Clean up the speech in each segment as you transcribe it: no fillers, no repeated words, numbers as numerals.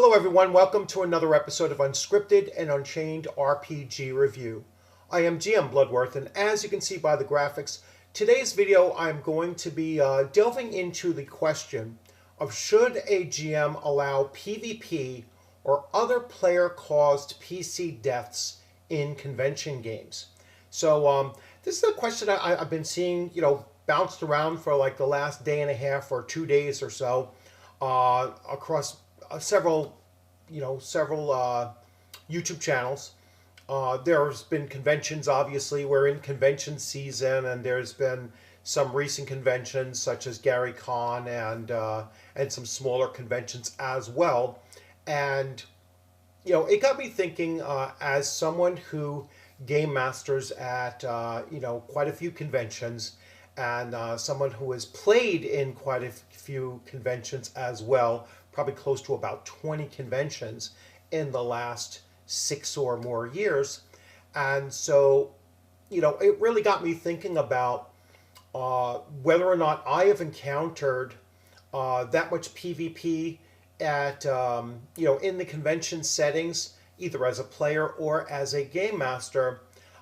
Hello everyone, welcome to another episode of Unscripted and Unchained RPG Review. I am GM Bloodworth, and as you can see by the graphics, today's video I'm going to be delving into the question of should a GM allow PvP or other player-caused PC deaths in convention games. So this is a question I've been seeing, bounced around for like the last day and a half or 2 days or so across several YouTube channels. There's been conventions, obviously. We're in convention season, and there's been some recent conventions such as Gary Con and some smaller conventions as well. And it got me thinking as someone who game masters at quite a few conventions, and someone who has played in quite a few conventions as well, probably close to about 20 conventions in the last 6 or more years. And so, it really got me thinking about whether or not I have encountered that much PvP at, in the convention settings, either as a player or as a game master.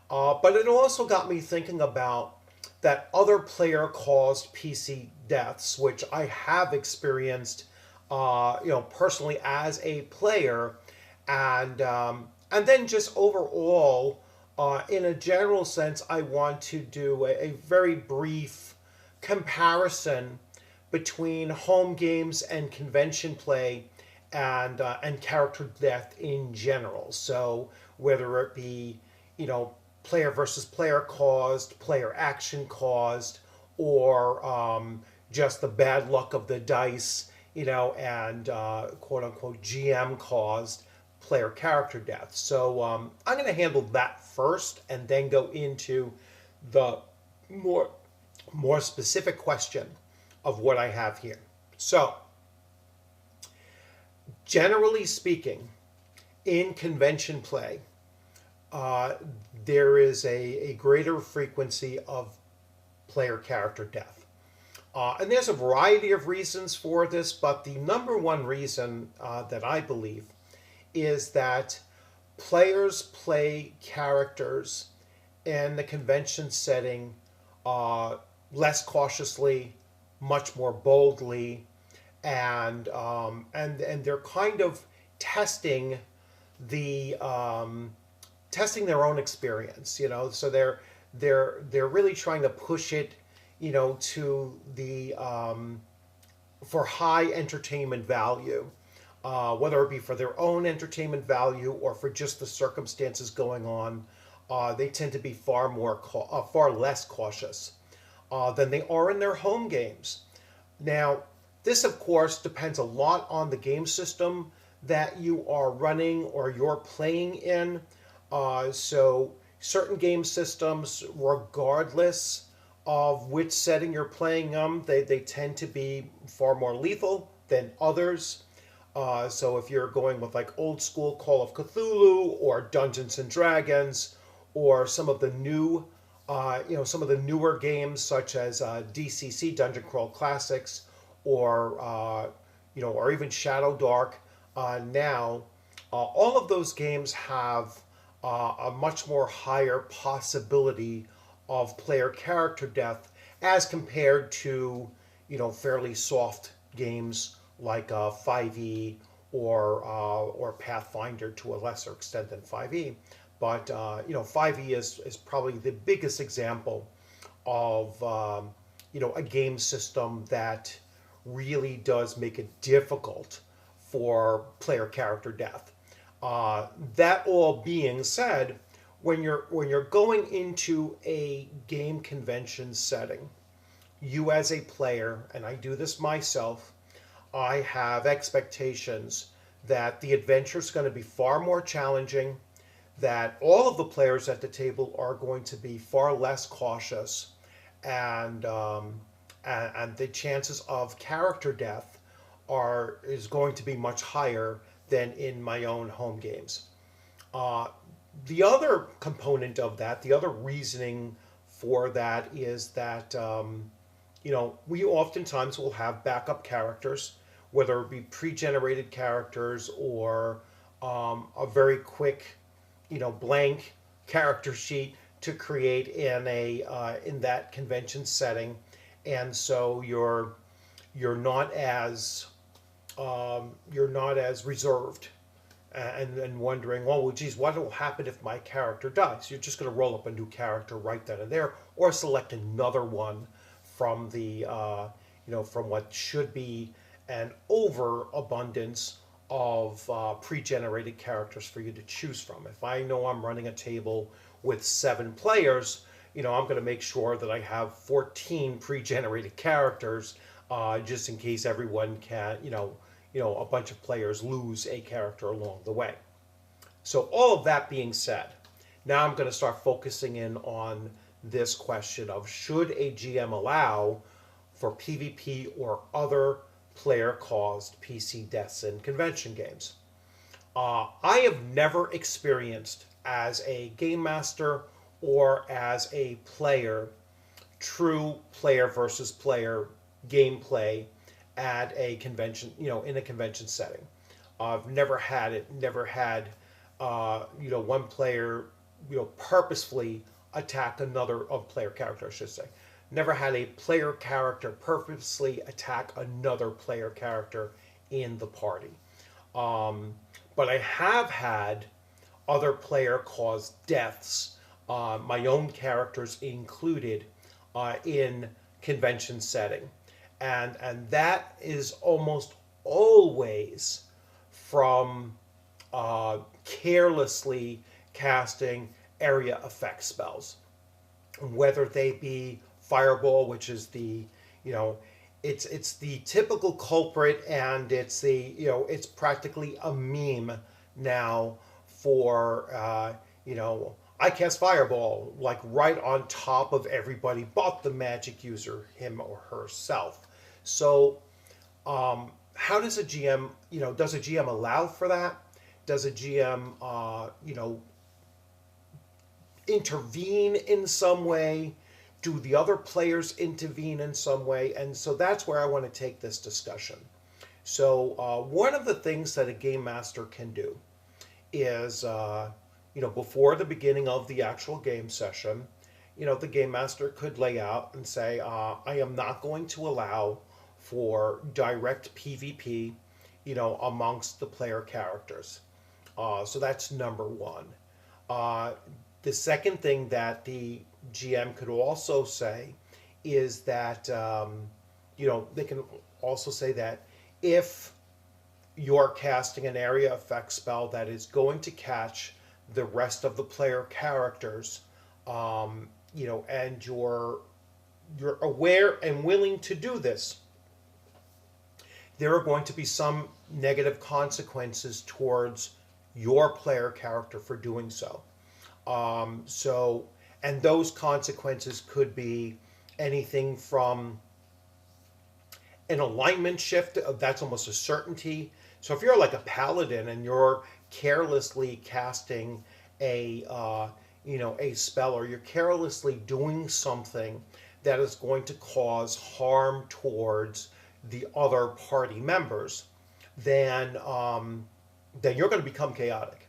But it also got me thinking about that other player-caused PC deaths, which I have experienced, personally as a player, and then just overall, in a general sense, I want to do a very brief comparison between home games and convention play and character death in general. So whether it be player versus player caused, player action caused, or just the bad luck of the dice, and quote unquote GM caused player character death. So I'm going to handle that first and then go into the more specific question of what I have here. So, generally speaking, in convention play, there is a greater frequency of player character death. And there's a variety of reasons for this, but the number one reason that I believe is that players play characters in the convention setting less cautiously, much more boldly, and they're kind of testing testing their own experience, so they're really trying to push it, to the for high entertainment value, whether it be for their own entertainment value or for just the circumstances going on. They tend to be far less cautious than they are in their home games. Now, this of course depends a lot on the game system that you are running or you're playing in. So certain game systems, regardless of which setting you're playing them, they tend to be far more lethal than others. So if you're going with like old school Call of Cthulhu or Dungeons and Dragons, or some of the newer games such as DCC, Dungeon Crawl Classics, or even Shadow Dark, now all of those games have a much more higher possibility of player character death as compared to fairly soft games like 5e or Pathfinder, to a lesser extent than 5e. But 5e is probably the biggest example of a game system that really does make it difficult for player character death. That all being said, when you're going into a game convention setting, you as a player, and I do this myself, I have expectations that the adventure is going to be far more challenging, that all of the players at the table are going to be far less cautious, and the chances of character death is going to be much higher than in my own home games. The other component of that, the other reasoning for that, is that we oftentimes will have backup characters. whether it be pre-generated characters or a very quick, blank character sheet to create in that convention setting, and so you're not as reserved and wondering, oh, well, geez, what will happen if my character dies? You're just going to roll up a new character right then and there, or select another one from from what should be an overabundance of pre-generated characters for you to choose from. If I know I'm running a table with 7 players, I'm going to make sure that I have 14 pre-generated characters, just in case everyone can, a bunch of players lose a character along the way. So all of that being said, now I'm going to start focusing in on this question of, should a GM allow for PvP or other player-caused PC deaths in convention games? I have never experienced, as a game master or as a player, true player versus player gameplay at a convention, in a convention setting. I've never had it, never had, one player, purposefully attack another, of player character, I should say. Never had a player character purposely attack another player character in the party. But I have had other player caused deaths, my own characters included, in convention setting. And that is almost always from carelessly casting area effect spells, whether they be fireball, which is it's the typical culprit, and it's practically a meme now for I cast fireball like right on top of everybody but the magic user, him or herself. So how does a GM, does a GM allow for that? Does a GM, intervene in some way? Do the other players intervene in some way? And so that's where I want to take this discussion. So one of the things that a game master can do is, before the beginning of the actual game session, the game master could lay out and say, I am not going to allow for direct PvP, amongst the player characters. So that's number one. The second thing that the GM could also say is that, they can also say that if you're casting an area effect spell that is going to catch the rest of the player characters, and you're aware and willing to do this, there are going to be some negative consequences towards your player character for doing so. And those consequences could be anything from an alignment shift, that's almost a certainty. So if you're like a paladin and you're carelessly casting a spell, or you're carelessly doing something that is going to cause harm towards the other party members, then you're going to become chaotic,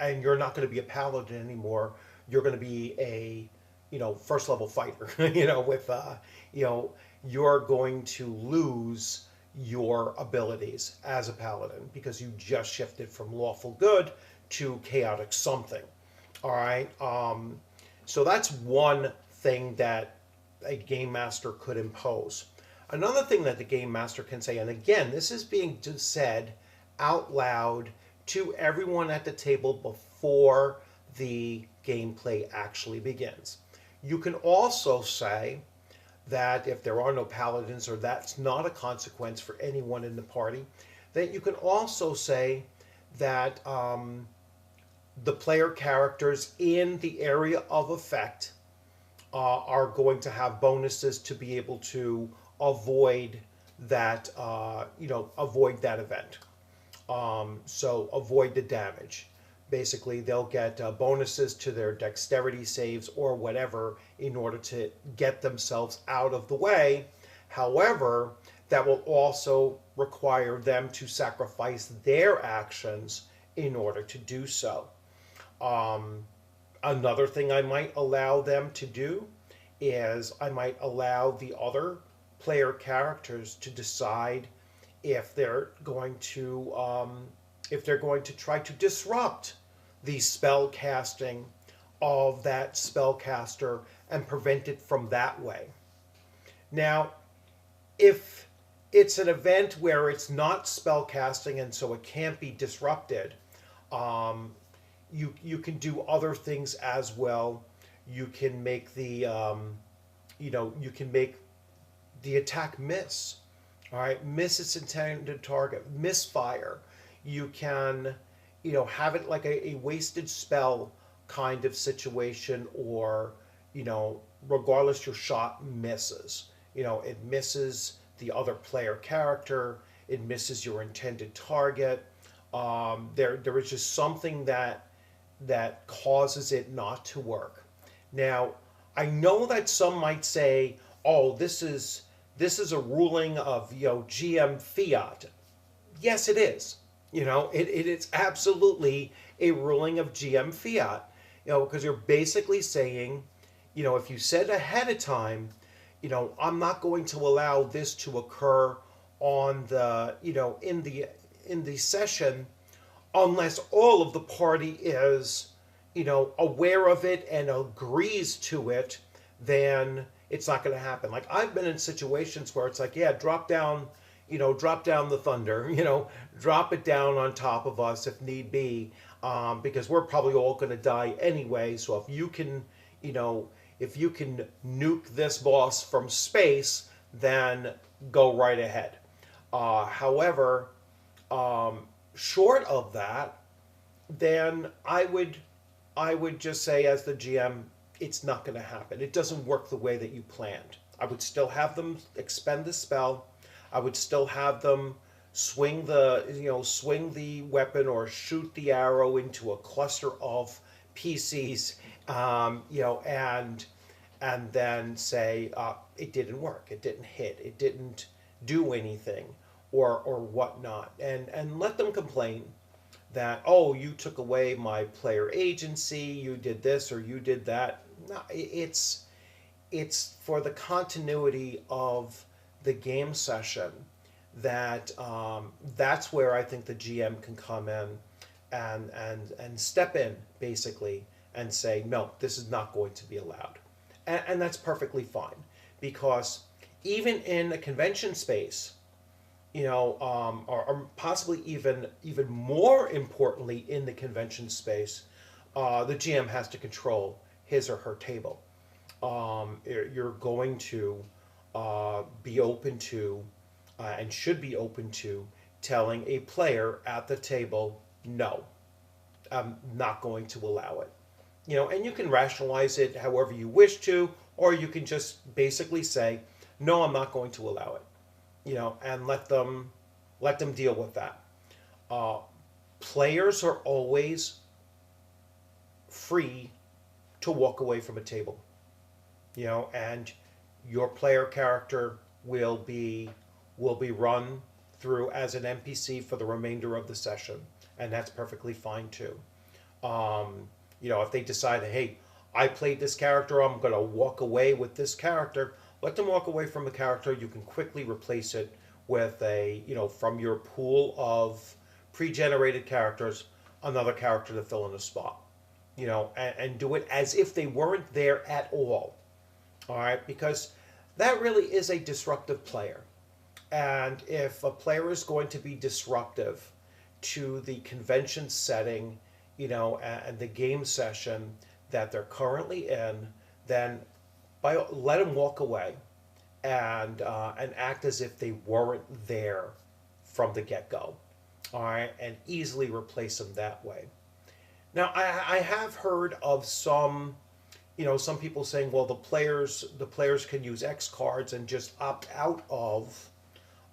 and you're not going to be a paladin anymore. You're going to be a first level fighter. You're going to lose your abilities as a paladin because you just shifted from lawful good to chaotic something. All right. So that's one thing that a game master could impose. Another thing that the game master can say, and again, this is being said out loud to everyone at the table before the gameplay actually begins. You can also say that if there are no paladins, or that's not a consequence for anyone in the party, that you can also say that the player characters in the area of effect are going to have bonuses to be able to avoid that, avoid that event. So avoid the damage. Basically, they'll get bonuses to their dexterity saves or whatever in order to get themselves out of the way. However, that will also require them to sacrifice their actions in order to do so. Um, Another thing I might allow them to do is I might allow the other player characters to decide if they're going to try to disrupt the spell casting of that spellcaster and prevent it from that way. Now, if it's an event where it's not spell casting and so it can't be disrupted, um, you can do other things as well. You can make you can make the attack miss. All right, miss its intended target, misfire. You can, have it like a wasted spell kind of situation, or, regardless, your shot misses. It misses the other player character, it misses your intended target. There is just something that causes it not to work. Now, I know that some might say, "Oh, this is a ruling of GM fiat." Yes, it is. It is absolutely a ruling of GM fiat. Because you're basically saying, if you said ahead of time, I'm not going to allow this to occur on the in the session unless all of the party is aware of it and agrees to it, then it's not going to happen. Like, I've been in situations where it's like, yeah, drop down the thunder, drop it down on top of us if need be, because we're probably all going to die anyway. So if you can nuke this boss from space, then go right ahead. However, short of that, then I would just say, as the GM, it's not going to happen. It doesn't work the way that you planned. I would still have them expend the spell. I would still have them swing the weapon or shoot the arrow into a cluster of PCs, and then say it didn't work, it didn't hit, it didn't do anything, or whatnot, and let them complain that, oh, you took away my player agency, you did this or you did that. No, it's for the continuity of the game session that's where I think the GM can come in and step in, basically, and say, no, this is not going to be allowed. And that's perfectly fine, because even in a convention space, or possibly even more importantly in the convention space, the GM has to control his or her table. You're going to be open to, and should be open to, telling a player at the table, no, I'm not going to allow it. And you can rationalize it however you wish to, or you can just basically say, no, I'm not going to allow it. And let them deal with that. Players are always free to walk away from a table. And your player character will be run through as an NPC for the remainder of the session, and that's perfectly fine too. If they decide, hey, I played this character, I'm going to walk away with this character, let them walk away from the character. You can quickly replace it with from your pool of pre-generated characters, another character to fill in a spot. And do it as if they weren't there at all. All right, because that really is a disruptive player. And if a player is going to be disruptive to the convention setting, and the game session that they're currently in, then let them walk away and act as if they weren't there from the get-go. All right, and easily replace them that way. Now, I have heard of some people saying, well, the players can use X cards and just opt out of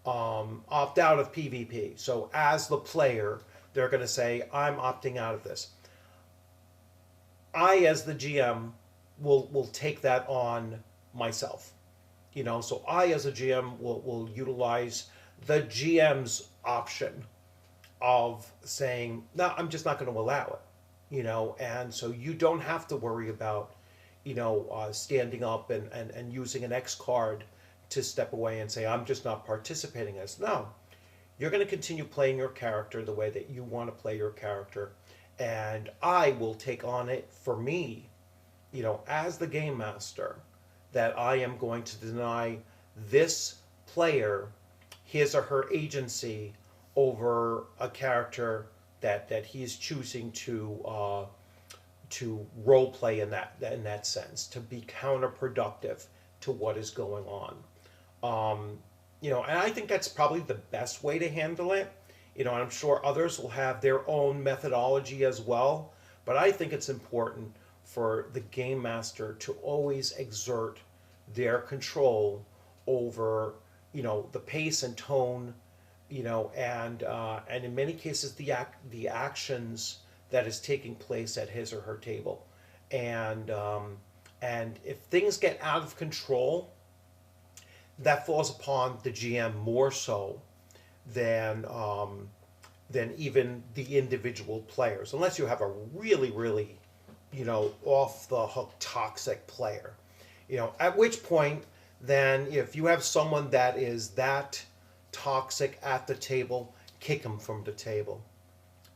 PvP. So as the player, they're going to say, I'm opting out of this. I, as the GM, will take that on myself. So I, as a GM, will utilize the GM's option of saying, no, I'm just not going to allow it, and so you don't have to worry about, standing up and using an X card to step away and say, I'm just not participating in this. No, you're going to continue playing your character the way that you want to play your character, and I will take on it for me, as the game master, that I am going to deny this player his or her agency over a character that he's choosing to role play in that sense, to be counterproductive to what is going on. And I think that's probably the best way to handle it. And I'm sure others will have their own methodology as well. But I think it's important for the game master to always exert their control over, the pace and tone, and in many cases the actions that is taking place at his or her table, and if things get out of control, that falls upon the GM more so than than even the individual players, unless you have a really, really, off the hook toxic player. At which point, then if you have someone that is that toxic at the table, kick them from the table.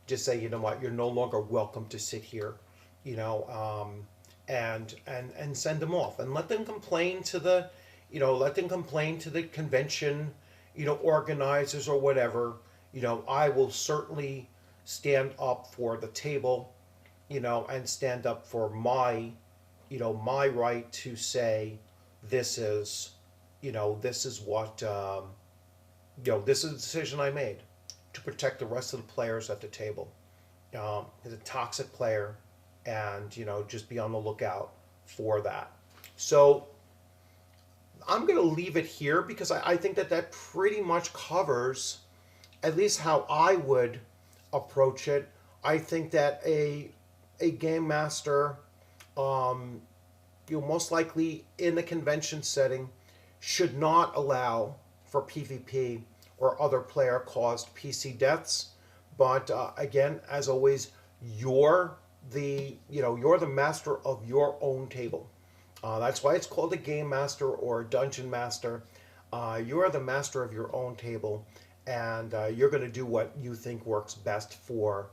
Just say, you know what, you're no longer welcome to sit here, and send them off, and let them complain to the, convention, organizers or whatever. I will certainly stand up for the table, and stand up for my right to say, this is, this is what, this is the decision I made to protect the rest of the players at the table. He's a toxic player, and just be on the lookout for that. So I'm going to leave it here because I think that pretty much covers at least how I would approach it. I think that a game master, most likely in the convention setting, should not allow for PvP or other player-caused PC deaths. But again, as always, you're the master of your own table. That's why it's called a game master or a dungeon master. You are the master of your own table, and you're going to do what you think works best for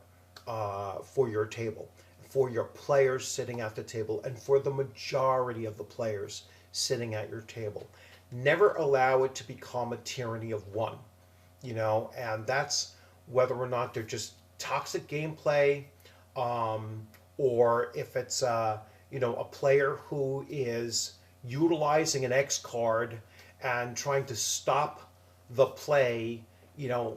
your table, for your players sitting at the table, and for the majority of the players sitting at your table. Never allow it to become a tyranny of one, and that's whether or not they're just toxic gameplay, or if it's a player who is utilizing an X card and trying to stop the play,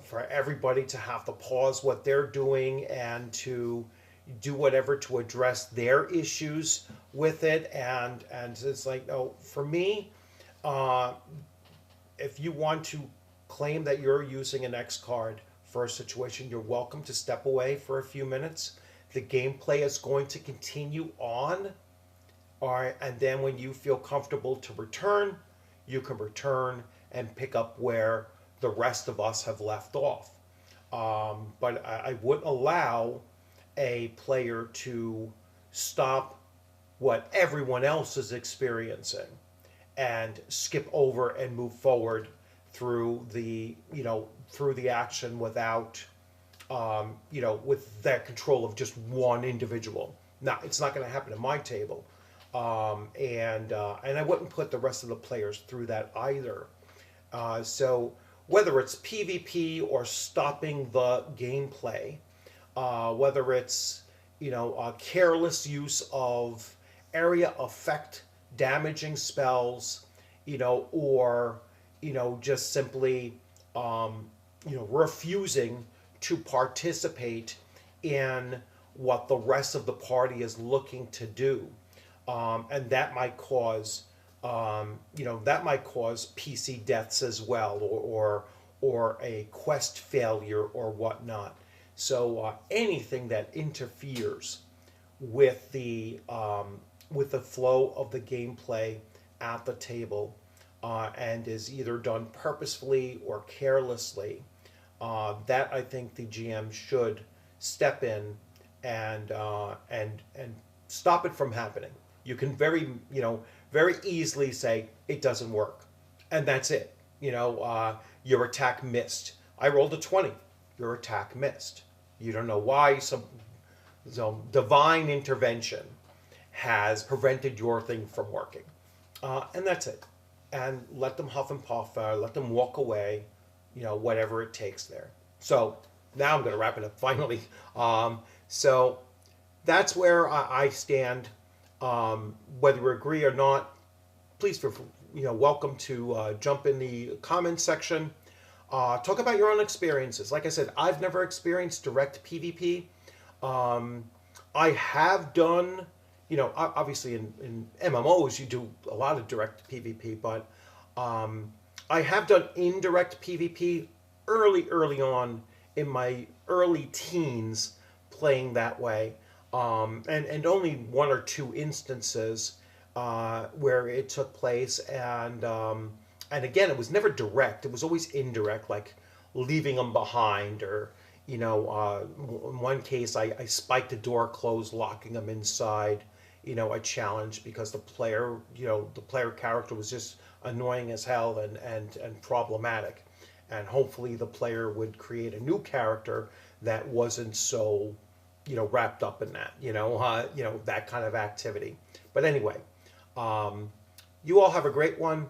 for everybody to have to pause what they're doing and to do whatever to address their issues with it. And it's like, no, for me, if you want to claim that you're using an X card for a situation, you're welcome to step away for a few minutes. The gameplay is going to continue on. All right, and then when you feel comfortable to return, you can return and pick up where the rest of us have left off. But I wouldn't allow a player to stop what everyone else is experiencing and skip over and move forward through the action without with that control of just one individual. Now, it's not going to happen at my table, and I wouldn't put the rest of the players through that either. So whether it's PvP or stopping the gameplay, whether it's careless use of area effect damaging spells, or just simply refusing to participate in what the rest of the party is looking to do, and that might cause PC deaths as well, or a quest failure or whatnot. So anything that interferes with the flow of the gameplay at the table, and is either done purposefully or carelessly, that I think the GM should step in and stop it from happening. You can very easily say it doesn't work, and that's it. Your attack missed. I rolled a 20. Your attack missed. You don't know why. So divine intervention has prevented your thing from working, and that's it. And let them huff and puff. Let them walk away. Whatever it takes there. So now I'm going to wrap it up finally. So that's where I stand. Whether you agree or not, please feel welcome to jump in the comments section. Talk about your own experiences. Like I said, I've never experienced direct PvP. I have done, obviously in MMOs you do a lot of direct PvP, but I have done indirect PvP early on in my early teens playing that way. And only one or two instances where it took place, and again, it was never direct. It was always indirect, like leaving them behind, or in one case, I spiked a door closed, locking them inside. A challenge because the player character was just annoying as hell and problematic, and hopefully the player would create a new character that wasn't so wrapped up in that, that kind of activity. But anyway, you all have a great one.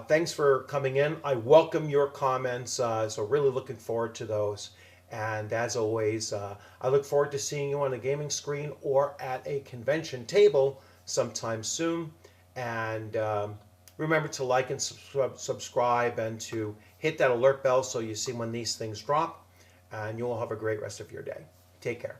Thanks for coming in. I welcome your comments, so really looking forward to those. And as always, I look forward to seeing you on a gaming screen or at a convention table sometime soon. And remember to like and subscribe, and to hit that alert bell so you see when these things drop. And you all have a great rest of your day. Take care.